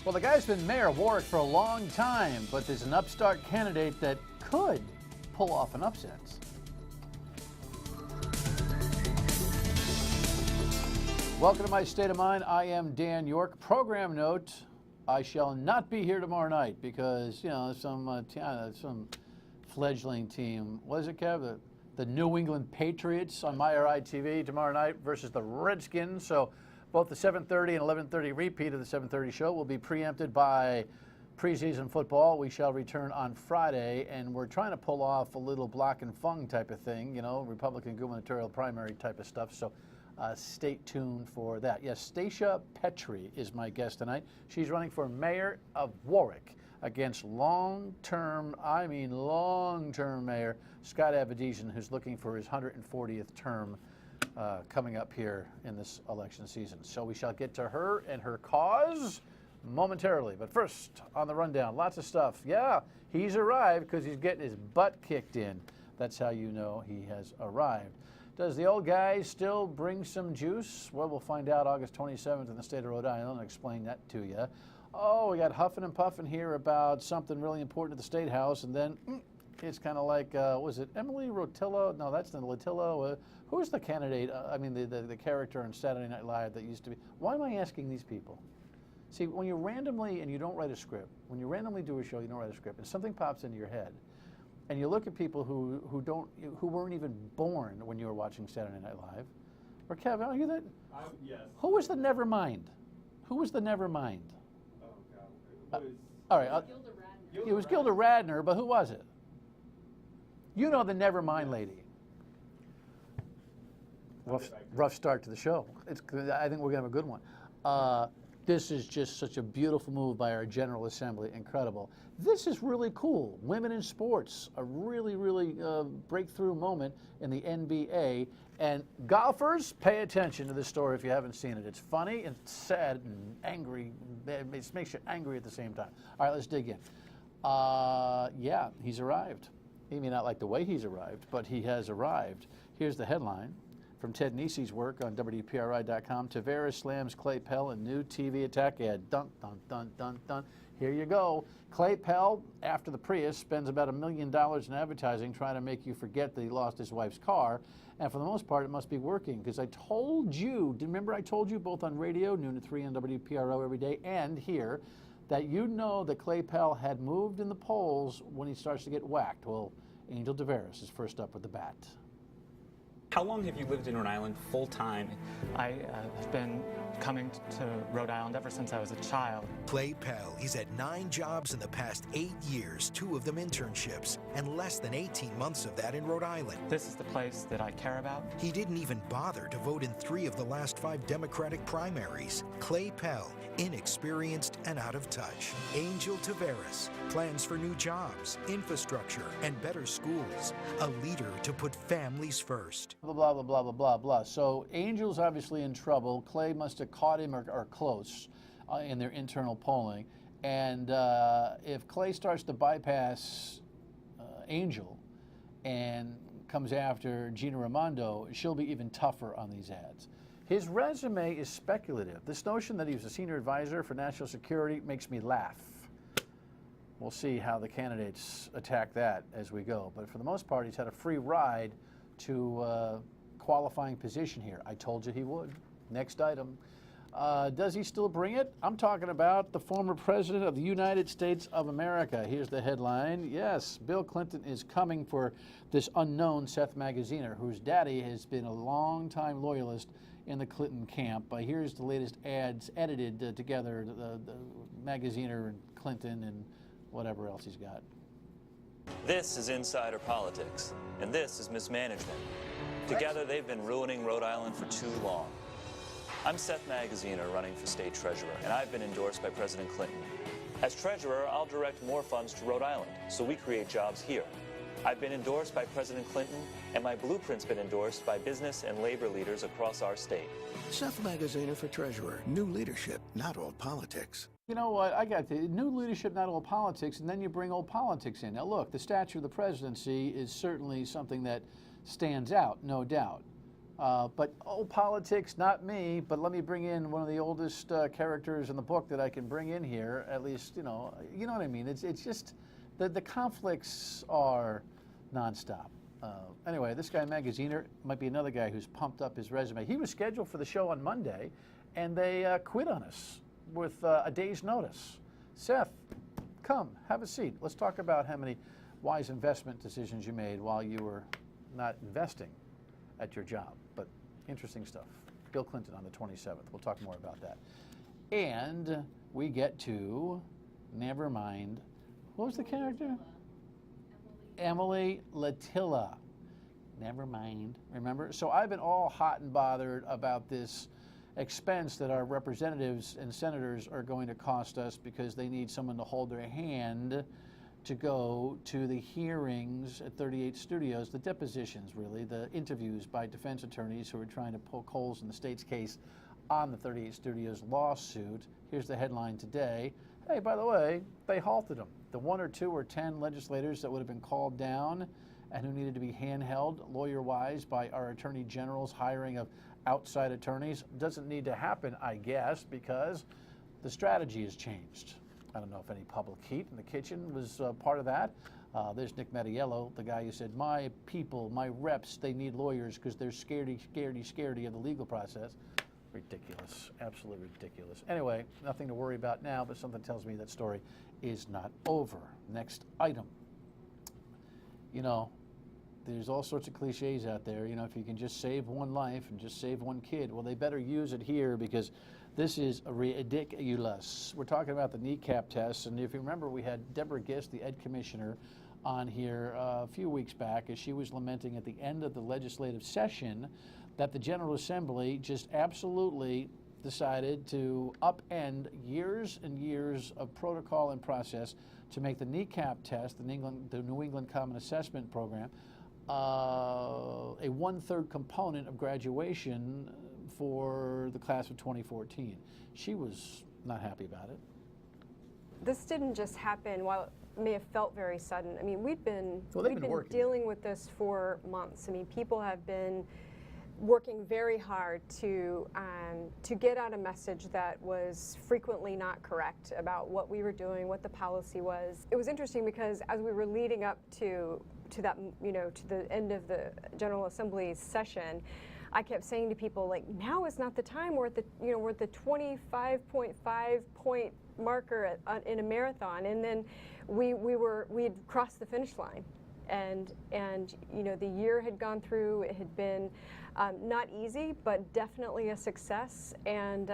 Well, the guy's been mayor of Warwick for a long time, but there's an upstart candidate that could pull off an upset. Welcome to My State of Mind. I am Dan York. Program note, I shall not be here tomorrow night because, some fledgling team, what is it, Kev? The New England Patriots on MyRI TV tomorrow night versus the Redskins. So both the 7:30 and 11:30 repeat of the 7:30 show will be preempted by preseason football. We shall return on Friday, and we're trying to pull off a little block and fung type of thing, Republican gubernatorial primary type of stuff. So stay tuned for that. Yes, Stacia Petri is my guest tonight. She's running for mayor of Warwick against long-term mayor Scott Avedisian, who's looking for his 140th term coming up here in this election season. So we shall get to her and her cause momentarily. But first, on the rundown, lots of stuff. Yeah, he's arrived because he's getting his butt kicked in. That's how you know he has arrived. Does the old guy still bring some juice? Well, we'll find out August 27th in the state of Rhode Island. I'll explain that to you. Oh, we got huffing and puffing here about something really important at the State House, and then it's kind of like, was it Emily Rotillo? No, that's not Rotillo. Who's the candidate? The character on Saturday Night Live that used to be. Why am I asking these people? See, when you randomly, and you don't write a script, when you randomly do a show, you don't write a script, and something pops into your head, and you look at people who weren't even born when you were watching Saturday Night Live, or Kev, are you that? Yes. Who was the Nevermind? Who was the Nevermind? Oh God. All right. It was Gilda Radner, but who was it? You know the Nevermind lady. Rough start to the show. I think we're going to have a good one. This is just such a beautiful move by our General Assembly. Incredible. This is really cool. Women in sports, a really, really breakthrough moment in the NBA. And golfers, pay attention to this story if you haven't seen it. It's funny and sad and angry. It makes you angry at the same time. All right, let's dig in. Yeah, he's arrived. He may not like the way he's arrived, but he has arrived. Here's the headline from Ted Nesi's work on WPRI.com. Tavares slams Clay Pell in new TV attack ad. Dun, dun, dun, dun, dun. Here you go. Clay Pell, after the Prius, spends about $1 million in advertising trying to make you forget that he lost his wife's car. And for the most part, it must be working, because I told you, remember I told you both on radio, noon to 3 on WPRO every day, and here, that you know that Clay Pell had moved in the polls when he starts to get whacked. Well, Angel Tavares is first up with the bat. How long have you lived in Rhode Island full time? I have been coming to Rhode Island ever since I was a child. Clay Pell, he's had 9 jobs in the past 8 years, 2 of them internships, and less than 18 months of that in Rhode Island. This is the place that I care about. He didn't even bother to vote in 3 of the last 5 Democratic primaries. Clay Pell, inexperienced and out of touch. Angel Tavares, plans for new jobs, infrastructure, and better schools. A leader to put families first. Blah, blah, blah, blah, blah, blah, blah. So Angel's obviously in trouble. Clay must have caught him or close in their internal polling. And if Clay starts to bypass Angel and comes after Gina Raimondo, she'll be even tougher on these ads. His resume is speculative. This notion that he was a senior advisor for national security makes me laugh. We'll see how the candidates attack that as we go. But for the most part, he's had a free ride to qualifying position here. I told you he would. Next item. Does he still bring it? I'm talking about the former president of the United States of America. Here's the headline. Yes, Bill Clinton is coming for this unknown Seth Magaziner, whose daddy has been a longtime loyalist in the Clinton camp. Here's the latest ads edited together, the Magaziner and Clinton and whatever else he's got. This is insider politics, and this is mismanagement. Together, they've been ruining Rhode Island for too long. I'm Seth Magaziner, running for state treasurer, and I've been endorsed by President Clinton. As treasurer, I'll direct more funds to Rhode Island, so we create jobs here. I've been endorsed by President Clinton, and my blueprint's been endorsed by business and labor leaders across our state. Seth Magaziner for treasurer. New leadership, not old politics. You know what, I got the new leadership, not old politics, and then you bring old politics in. Now look, the stature of the presidency is certainly something that stands out, no doubt. But politics, not me. But let me bring in one of the oldest characters in the book that I can bring in here. At least, you know what I mean. It's just the conflicts are nonstop. Anyway, this guy Magaziner might be another guy who's pumped up his resume. He was scheduled for the show on Monday, and they quit on us with a day's notice. Seth, come, have a seat. Let's talk about how many wise investment decisions you made while you were not investing at your job. But interesting stuff. Bill Clinton on the 27th. We'll talk more about that. And we get to, never mind, what was the character? Emily Latilla. Never mind. Remember? So I've been all hot and bothered about this expense that our representatives and senators are going to cost us because they need someone to hold their hand to go to the hearings at 38 Studios, the depositions really, the interviews by defense attorneys who are trying to poke holes in the state's case on the 38 Studios lawsuit. Here's the headline today. Hey, by the way, they halted them. The 1 or 2 or 10 legislators that would have been called down and who needed to be handheld lawyer-wise by our attorney general's hiring of outside attorneys doesn't need to happen, I guess, because the strategy has changed. I don't know if any public heat in the kitchen was part of that. There's Nick Mattiello, the guy who said, my people, my reps, they need lawyers because they're scaredy of the legal process. Ridiculous, absolutely ridiculous. Anyway, nothing to worry about now, but something tells me that story is not over. Next item. You know, there's all sorts of cliches out there. You know, if you can just save one life and just save one kid, well, they better use it here because this is ridiculous. We're talking about the Kneecap Test, and if you remember, we had Deborah Gist, the Ed Commissioner, on here a few weeks back as she was lamenting at the end of the legislative session that the General Assembly just absolutely decided to upend years and years of protocol and process to make the Kneecap Test, the New England Common Assessment Program, a 1/3 component of graduation for the class of 2014. She was not happy about it. This didn't just happen while it may have felt very sudden. I mean, we've been dealing with this for months. I mean, people have been working very hard to get out a message that was frequently not correct about what we were doing, what the policy was. It was interesting because as we were leading up to that, you know, to the end of the General Assembly session, I kept saying to people, like, now is not the time. We're at the, you know, we're at the 25.5 point marker in a marathon, and then we had crossed the finish line, and you know, the year had gone through. It had been not easy, but definitely a success, and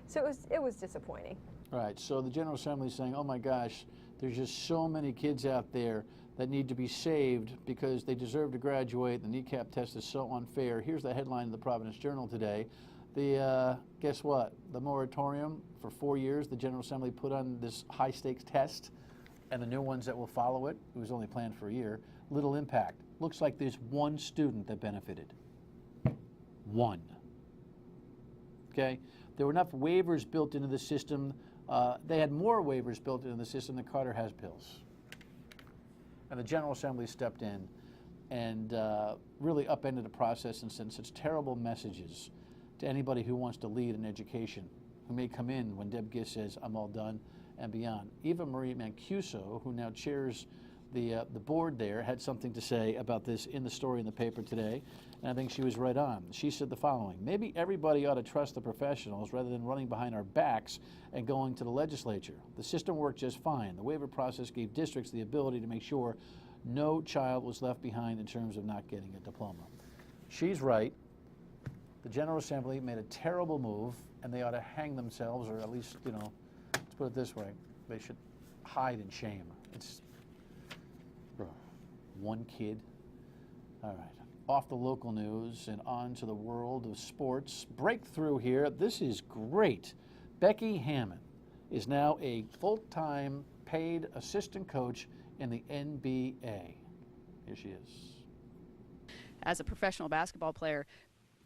so it was disappointing. All right. So the General Assembly is saying, oh my gosh, there's just so many kids out there that need to be saved because they deserve to graduate. The Kneecap Test is so unfair. Here's the headline of the Providence Journal today. Guess what? The moratorium for 4 years the General Assembly put on this high-stakes test and the new ones that will follow it, it was only planned for a year, little impact. Looks like there's one student that benefited. One. Okay? There were enough waivers built into the system. They had more waivers built into the system than Carter has pills. And the General Assembly stepped in and really upended the process and sent such terrible messages to anybody who wants to lead in education, who may come in when Deb Gist says, I'm all done, and beyond. Eva Marie Mancuso, who now chairs the board there, had something to say about this in the story in the paper today, and I think she was right on. She said the following: maybe everybody ought to trust the professionals rather than running behind our backs and going to the legislature. The system worked just fine. The waiver process gave districts the ability to make sure no child was left behind in terms of not getting a diploma. She's right. The General Assembly made a terrible move, and they ought to hang themselves, or at least, you know, let's put it this way, they should hide in shame. It's one kid. All right. Off the local news and on to the world of sports. Breakthrough here. This is great. Becky Hammon is now a full-time paid assistant coach in the NBA. Here she is. As a professional basketball player,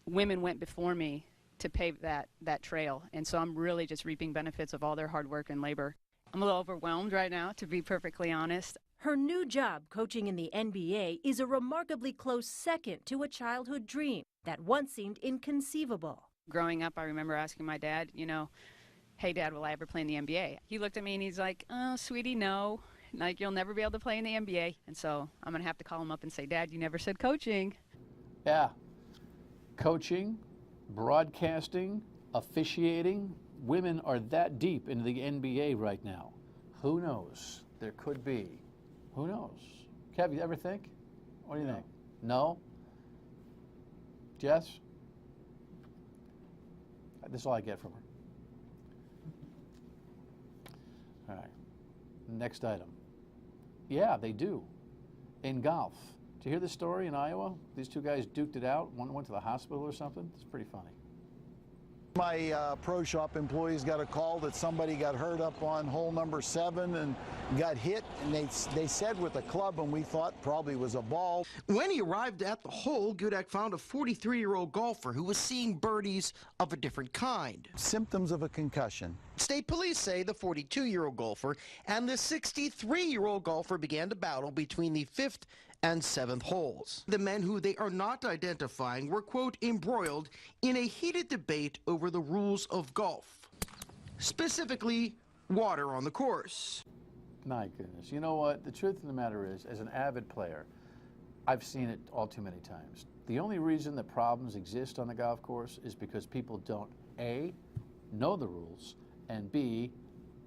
women went before me to pave that trail, and so I'm really just reaping benefits of all their hard work and labor. I'm a little overwhelmed right now, to be perfectly honest. Her new job coaching in the NBA is a remarkably close second to a childhood dream that once seemed inconceivable. Growing up, I remember asking my dad, you know, hey, Dad, will I ever play in the NBA? He looked at me and he's like, oh, sweetie, no. Like, you'll never be able to play in the NBA. And so I'm going to have to call him up and say, Dad, you never said coaching. Yeah. Coaching, broadcasting, officiating. Women are that deep into the NBA right now. Who knows? There could be. Who knows? Kev, you ever think? What do you think? No? Jess? This is all I get from her. All right. Next item. Yeah, they do. In golf. Did you hear this story in Iowa? These two guys duked it out. One went to the hospital or something. It's pretty funny. My pro shop employees got a call that somebody got hurt up on hole number 7 and got hit, and they said with a club, and we thought probably was a ball. When he arrived at the hole, Gudek found a 43-year-old golfer who was seeing birdies of a different kind. Symptoms of a concussion. State police say the 42-year-old golfer and the 63-year-old golfer began to battle between the 5th and 7th holes. The men, who they are not identifying, were, quote, embroiled in a heated debate over the rules of golf, specifically water on the course. My goodness. You know what? The truth of the matter is, as an avid player, I've seen it all too many times. The only reason that problems exist on the golf course is because people don't, A, know the rules, and B,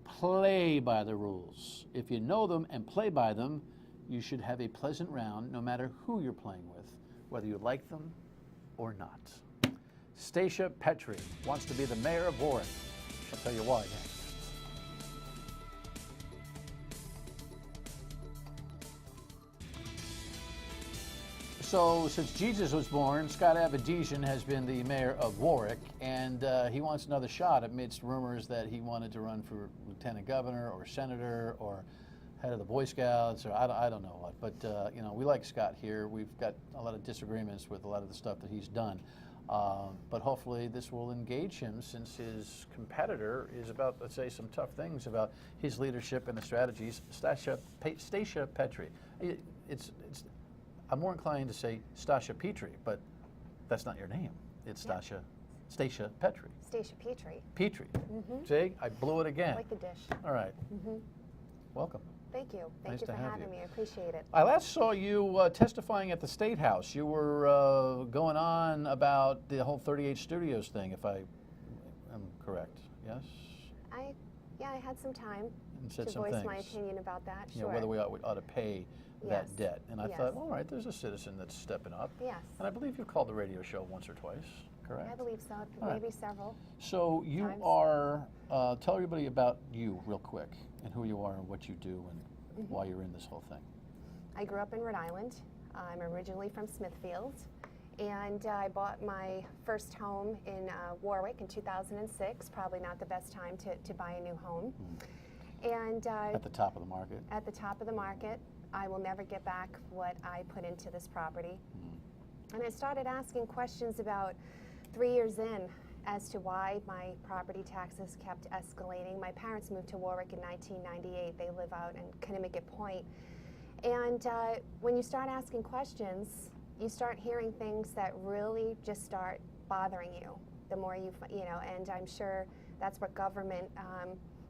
play by the rules. If you know them and play by them, you should have a pleasant round no matter who you're playing with, whether you like them or not. Stacia Petri wants to be the mayor of Warwick. I'll tell you why next. So, since Jesus was born, Scott Abedisian has been the mayor of Warwick, and he wants another shot amidst rumors that he wanted to run for lieutenant governor or senator or head of the Boy Scouts, or I don't know what. But, you know, we like Scott here. We've got a lot of disagreements with a lot of the stuff that he's done. But hopefully this will engage him, since his competitor is about, let's say, some tough things about his leadership and the strategies. Stacia Petri. I'm more inclined to say Stacia Petri, but that's not your name. It's Stacia Petri. Stacia Petri. Petri. See, I blew it again. I like the dish. All right. Welcome. Thank you. Thank Nice you to for have having you. me. I appreciate it. I last saw you testifying at the State House. You were going on about the whole 38 Studios thing, if I am correct. Yes? I had some time said to some voice things. my opinion about that. You know, whether we ought to pay that debt. And I Yes. thought, all right, there's a citizen that's stepping up. Yes. And I believe you called the radio show once or twice, correct? I believe so. All right. Maybe several. So you times. are, tell everybody about you real quick, and who you are and what you do and why you're in this whole thing. I grew up in Rhode Island. I'm originally from Smithfield. And I bought my first home in Warwick in 2006. Probably not the best time to buy a new home. And At the top of the market. At the top of the market. I will never get back what I put into this property. And I started asking questions about 3 years in as to why my property taxes kept escalating. My parents moved to Warwick in 1998. They live out in Kneecap Point. And when you start asking questions, you start hearing things that really just start bothering you. The more you know, and I'm sure that's what government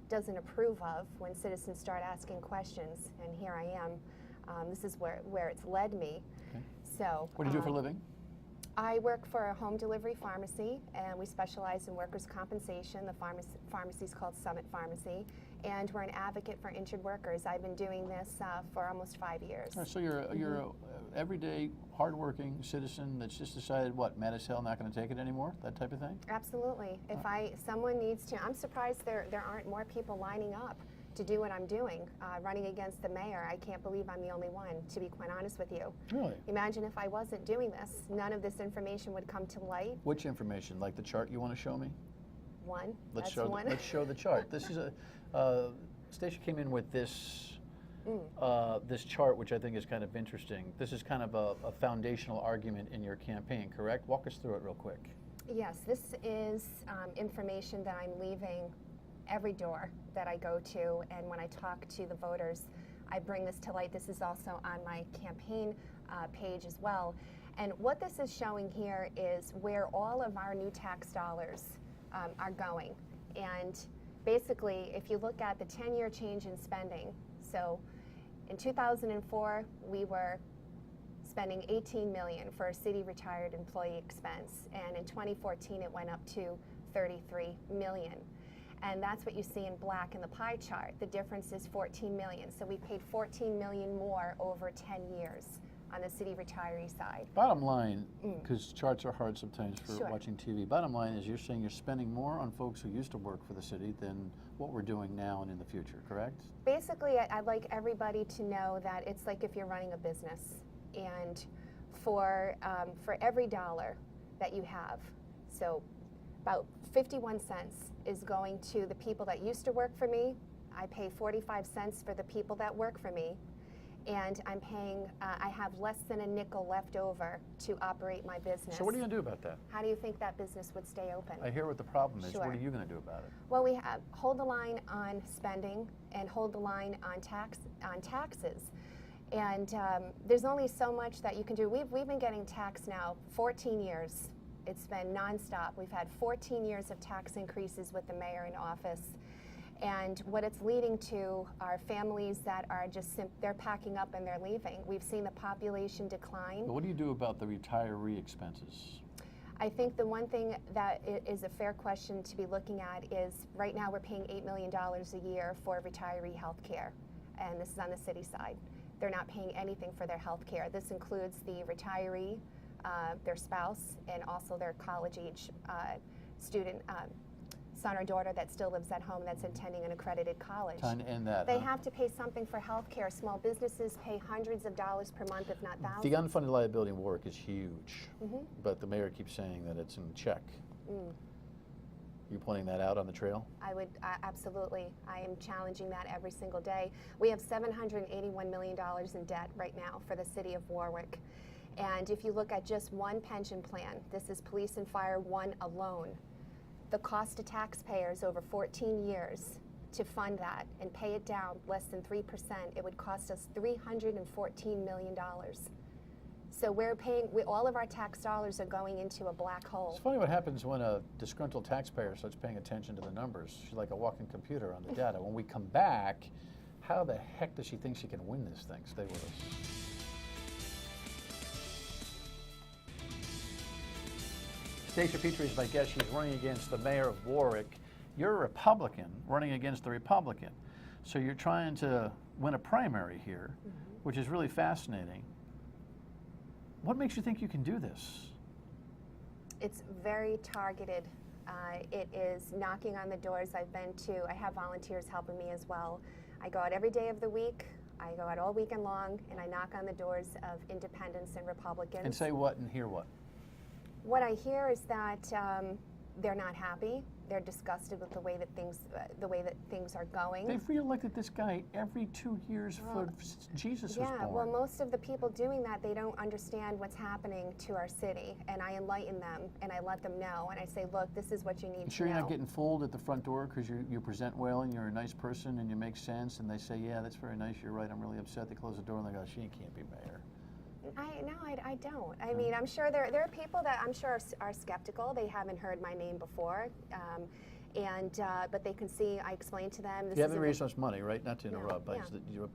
doesn't approve of, when citizens start asking questions. And here I am. This is where it's led me. Okay. So. What do you do for a living? I work for a home delivery pharmacy, and we specialize in workers' compensation. The pharmacy is called Summit Pharmacy, and we're an advocate for injured workers. I've been doing this for almost 5 years. So you're a everyday, hardworking citizen that's just decided, what, mad as hell, not going to take it anymore, that type of thing? Absolutely. If someone needs to, I'm surprised there aren't more people lining up to do what I'm doing, running against the mayor. I can't believe I'm the only one, to be quite honest with you. Really? Imagine if I wasn't doing this, none of this information would come to light. Which information? Like the chart you want to show me? One. Let's That's show one. let's show the chart. This is Stacia came in with this this chart, which I think is kind of interesting. This is kind of a foundational argument in your campaign, correct? Walk us through it real quick. Yes, this is information that I'm leaving every door that I go to, and when I talk to the voters, I bring this to light. This is also on my campaign page as well. And what this is showing here is where all of our new tax dollars are going. And basically, if you look at the 10-year change in spending, so in 2004, we were spending $18 million for a city retired employee expense, and in 2014 it went up to $33 million. And that's what you see in black in the pie chart. The difference is $14 million. So we paid $14 million more over 10 years on the city retiree side. Bottom line, because charts are hard sometimes for Sure. watching TV, bottom line is you're saying you're spending more on folks who used to work for the city than what we're doing now and in the future, correct? Basically, I'd like everybody to know that it's like if you're running a business. And for every dollar that you have, so about 51 cents is going to the people that used to work for me. I pay 45 cents for the people that work for me. And I'm paying, I have less than a nickel left over to operate my business. So what are you going to do about that? How do you think that business would stay open? I hear what the problem is. Sure. What are you going to do about it? Well, we have hold the line on spending and hold the line on taxes. And there's only so much that you can do. We've been getting taxed now 14 years. It's been nonstop. We've had 14 years of tax increases with the mayor in office. And what it's leading to are families that are just, they're packing up and they're leaving. We've seen the population decline. But what do you do about the retiree expenses? I think the one thing that is a fair question to be looking at is right now we're paying $8 million a year for retiree health care. And this is on the city side. They're not paying anything for their health care. This includes the retiree, their spouse, and also their college-age student, son or daughter that still lives at home that's attending an accredited college. Time to end that. They have to pay something for health care. Small businesses pay hundreds of dollars per month, if not thousands. The unfunded liability in Warwick is huge, but the mayor keeps saying that it's in check. You pointing that out on the trail? I would, absolutely. I am challenging that every single day. We have $781 million in debt right now for the city of Warwick. And if you look at just one pension plan, this is police and fire one alone, the cost to taxpayers over 14 years to fund that and pay it down less than 3%, it would cost us $314 million. So we're paying, all of our tax dollars are going into a black hole. It's funny what happens when a disgruntled taxpayer starts paying attention to the numbers. She's like a walking computer on the data. When we come back, how the heck does she think she can win this thing? Stay with us. Stacia Petri is my guest. She's running against the mayor of Warwick. You're a Republican running against the Republican. So you're trying to win a primary here, which is really fascinating. What makes you think you can do this? It's very targeted. It is knocking on the doors I've been to. I have volunteers helping me as well. I go out every day of the week. I go out all weekend long, and I knock on the doors of independents and Republicans. And say what and hear what? What I hear is that they're not happy. They're disgusted with the way that things are going. They've re-elected this guy every 2 years for Jesus was born. Yeah, well, most of the people doing that, they don't understand what's happening to our city, and I enlighten them and I let them know, and I say, look, this is what you need to know. Sure, you're not getting fooled at the front door because you present well and you're a nice person and you make sense, and they say, yeah, that's very nice. You're right. I'm really upset. They close the door and they go, she can't be mayor. I don't. I mean, I'm sure there are people that I'm sure are skeptical. They haven't heard my name before, but they can see. I explained to them. This you haven't raised much money, right? Not to interrupt, no,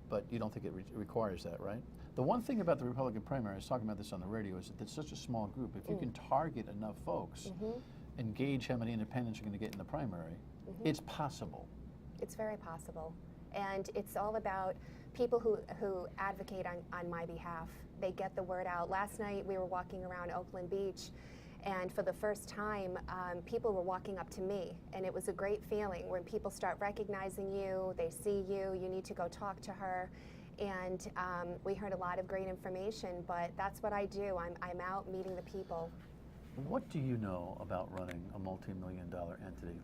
but you don't think it requires that, right? The one thing about the Republican primary, I was talking about this on the radio, is that it's such a small group. If you can target enough folks, and gauge how many independents you're going to get in the primary, it's possible. It's very possible, and it's all about people who advocate on my behalf. They get the word out. Last night we were walking around Oakland Beach, and for the first time people were walking up to me, and it was a great feeling when people start recognizing you, they see you, you need to go talk to her, and we heard a lot of great information, but that's what I do. I'm out meeting the people. What do you know about running a multi-million-dollar entity,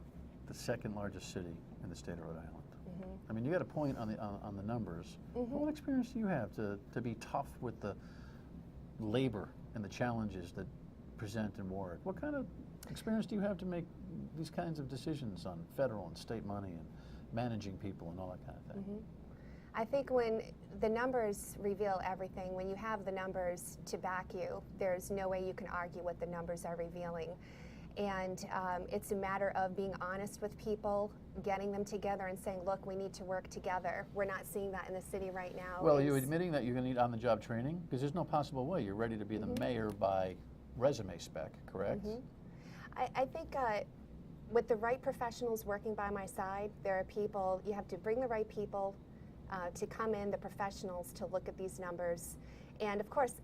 the second largest city in the state of Rhode Island? I mean, you got a point on the numbers. What experience do you have to be tough with the labor and the challenges that present in Warwick? What kind of experience do you have to make these kinds of decisions on federal and state money and managing people and all that kind of thing? I think when the numbers reveal everything, when you have the numbers to back you, there's no way you can argue what the numbers are revealing. And it's a matter of being honest with people, getting them together and saying, look, we need to work together. We're not seeing that in the city right now. Well, are you admitting that you're going to need on-the-job training? Because there's no possible way you're ready to be the mayor by resume spec, correct? I think with the right professionals working by my side, there are people, you have to bring the right people to come in, the professionals, to look at these numbers. And of course,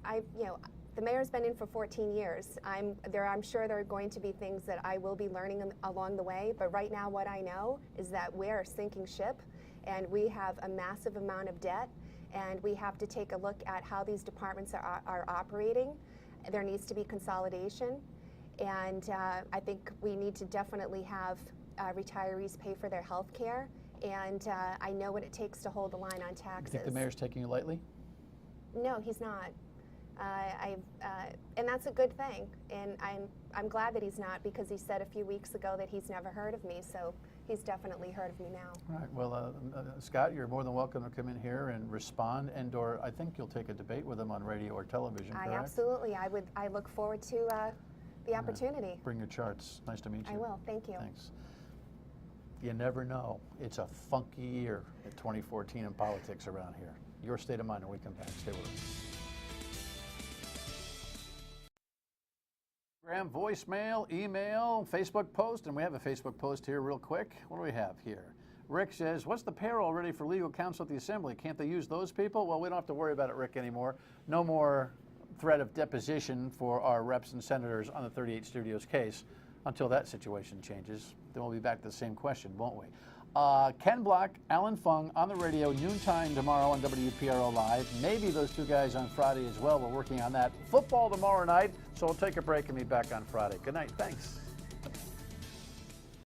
the mayor's been in for 14 years. I'm sure there are going to be things that I will be learning along the way, but right now what I know is that we're a sinking ship and we have a massive amount of debt, and we have to take a look at how these departments are operating. There needs to be consolidation, and I think we need to definitely have retirees pay for their health care, and I know what it takes to hold the line on taxes. You think the mayor's taking you lightly? No, he's not. And that's a good thing, and I'm glad that he's not, because he said a few weeks ago that he's never heard of me, so he's definitely heard of me now. All right. Well, Scott, you're more than welcome to come in here and respond, and/or I think you'll take a debate with him on radio or television. Correct? Absolutely. I look forward to the opportunity. Right. Bring your charts. Nice to meet you. I will. Thank you. Thanks. You never know. It's a funky year at 2014 in politics around here. Your State of Mind when we come back. Stay with us. Voicemail, email, Facebook post, and we have a Facebook post here real quick. What do we have here? Rick says, what's the payroll ready for legal counsel at the Assembly? Can't they use those people? Well, we don't have to worry about it, Rick, anymore. No more threat of deposition for our reps and senators on the 38 Studios case until that situation changes. Then we'll be back to the same question, won't we? Ken Block, Alan Fung on the radio, noontime tomorrow on WPRO Live. Maybe those two guys on Friday as well. We're working on that. Football tomorrow night, so we'll take a break and be back on Friday. Good night. Thanks.